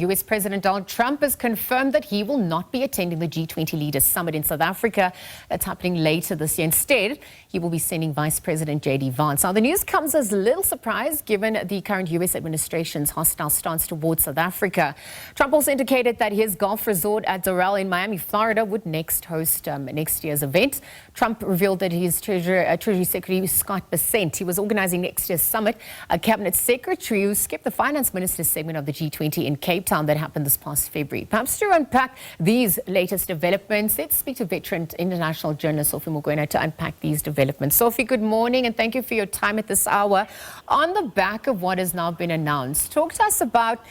US President Donald Trump has confirmed that he will not be attending the G20 Leaders Summit in South Africa. That's happening later this year. Instead, he will be sending Vice President JD Vance. Now, the news comes as a little surprise given the current US administration's hostile stance towards South Africa. Trump also indicated that his golf resort at Doral in Miami, Florida, would next host next year's event. Trump revealed that his Treasury Secretary Scott Bessent, he was organizing next year's summit, a cabinet secretary who skipped the finance minister's segment of the G20 in Cape Town that happened this past February. Perhaps to unpack these latest developments, let's speak to veteran international journalist Sophie Mokoena to unpack these developments. Sophie, good morning and thank you for your time at this hour. On the back of what has now been announced, talk to us about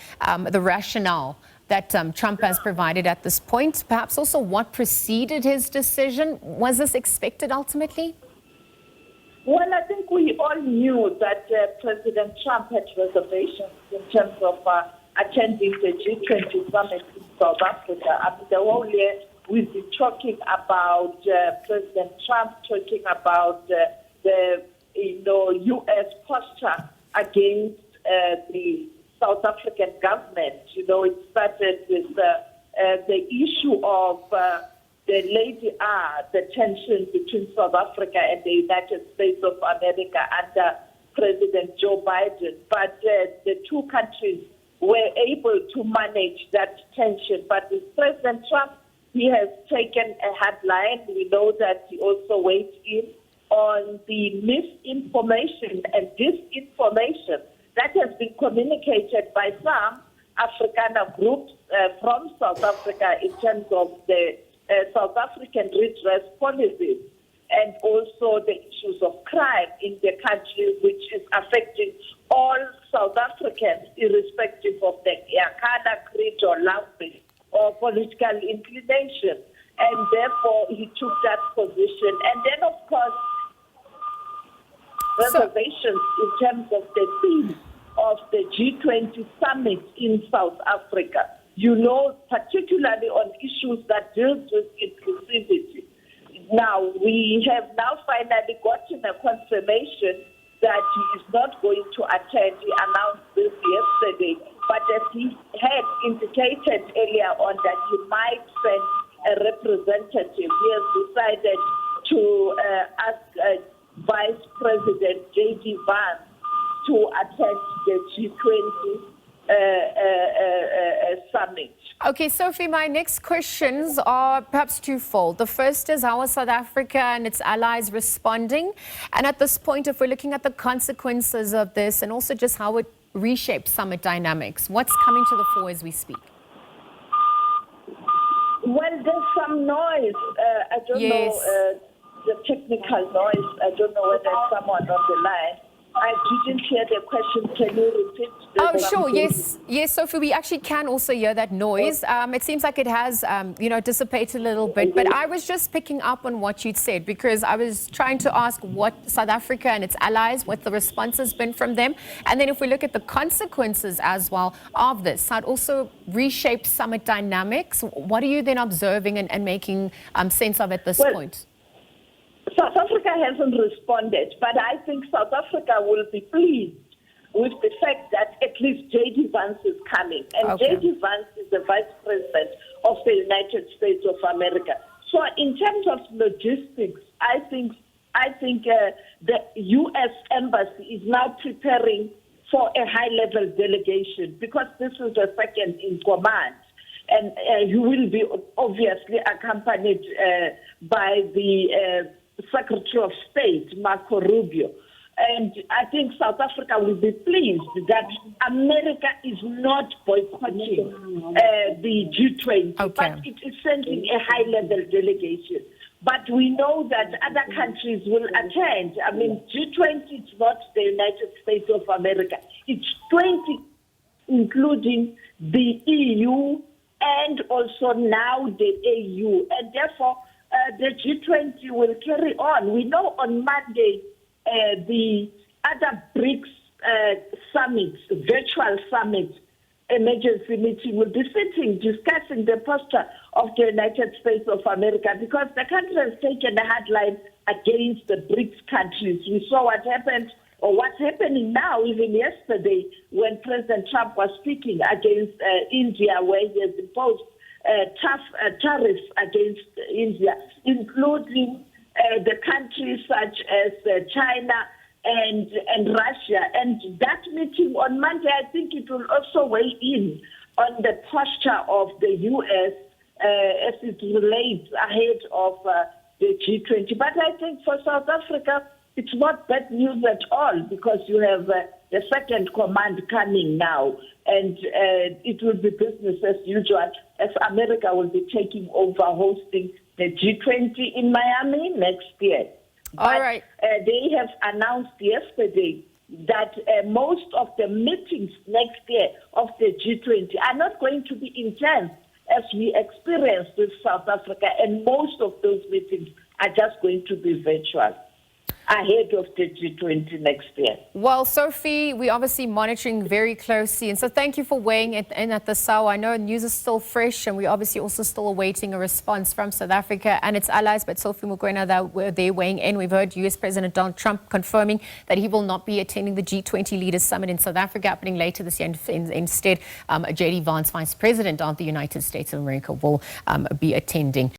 the rationale that Trump has provided at this point, perhaps also what preceded his decision. Was this expected ultimately? Well, I think we all knew that President Trump had reservations in terms of attending the G20 Summit in South Africa. I mean, the whole year we've been talking about President Trump talking about the U.S. posture against the South African government. It started with the issue of the Lady R, the tension between South Africa and the United States of America under President Joe Biden. But the two countries were able to manage that tension. But with President Trump, he has taken a hard line. We know that he also weighed in on the misinformation and disinformation that has been communicated by some Afrikaner groups from South Africa in terms of the South African redress policies and also the issues of crime in the country, which is affecting all South Africans, irrespective of their color, creed, or language, or political inclination. And therefore, he took that position. And then, of course, reservations in terms of the theme of the G20 Summit in South Africa. Particularly on issues that deal with inclusivity. Now, we have now finally gotten a confirmation that he is not going to attend. He announced this yesterday, but as he had indicated earlier on that he might send a representative, he has decided to ask Vice President JD Vance to attend the G20 summit. Okay, Sophie, my next questions are perhaps twofold. The first is, how are South Africa and its allies responding? And at this point, if we're looking at the consequences of this and also just how it reshapes summit dynamics, what's coming to the fore as we speak? Well, there's some noise. I don't know the technical noise. I don't know whether someone on the line. I didn't hear the question. Can you repeat? Sure. Yes, Sophie, we actually can also hear that noise. It seems like it has, dissipated a little bit. But I was just picking up on what you'd said because I was trying to ask what South Africa and its allies, what the response has been from them. And then if we look at the consequences as well of this, how it also reshapes summit dynamics, what are you then observing and making sense of at this point? South Africa hasn't responded, but I think South Africa will be pleased with the fact that at least JD Vance is coming. And JD Vance is the Vice President of the United States of America. So in terms of logistics, I think the U.S. Embassy is now preparing for a high-level delegation because this is the second in command. And he will be obviously accompanied by the Secretary of State, Marco Rubio. And I think South Africa will be pleased that America is not boycotting the G20, but it is sending a high-level delegation. But we know that other countries will attend. I mean, G20 is not the United States of America. It's 20, including the EU and also now the AU. And therefore, the G20 will carry on. We know on Monday the other BRICS summits, virtual summit, emergency meeting will be sitting, discussing the posture of the United States of America because the country has taken a hard line against the BRICS countries. We saw what happened or what's happening now, even yesterday, when President Trump was speaking against India, where he has imposed tough tariffs against India, including the countries such as China and Russia. And that meeting on Monday, I think it will also weigh in on the posture of the U.S. As it relates ahead of the G20. But I think for South Africa, it's not bad news at all, because you have the second command coming now, and it will be business as usual, as America will be taking over hosting the G20 in Miami next year. All right. They have announced yesterday that most of the meetings next year of the G20 are not going to be intense as we experienced with South Africa, and most of those meetings are just going to be virtual ahead of the G20 next year. Well, Sophie, we're obviously monitoring very closely, and so thank you for weighing in at this hour. I know news is still fresh, and we're obviously also still awaiting a response from South Africa and its allies, but Sophie Mokoena, they're weighing in. We've heard US President Donald Trump confirming that he will not be attending the G20 Leaders Summit in South Africa happening later this year. Instead, JD Vance, Vice President of the United States of America, will be attending.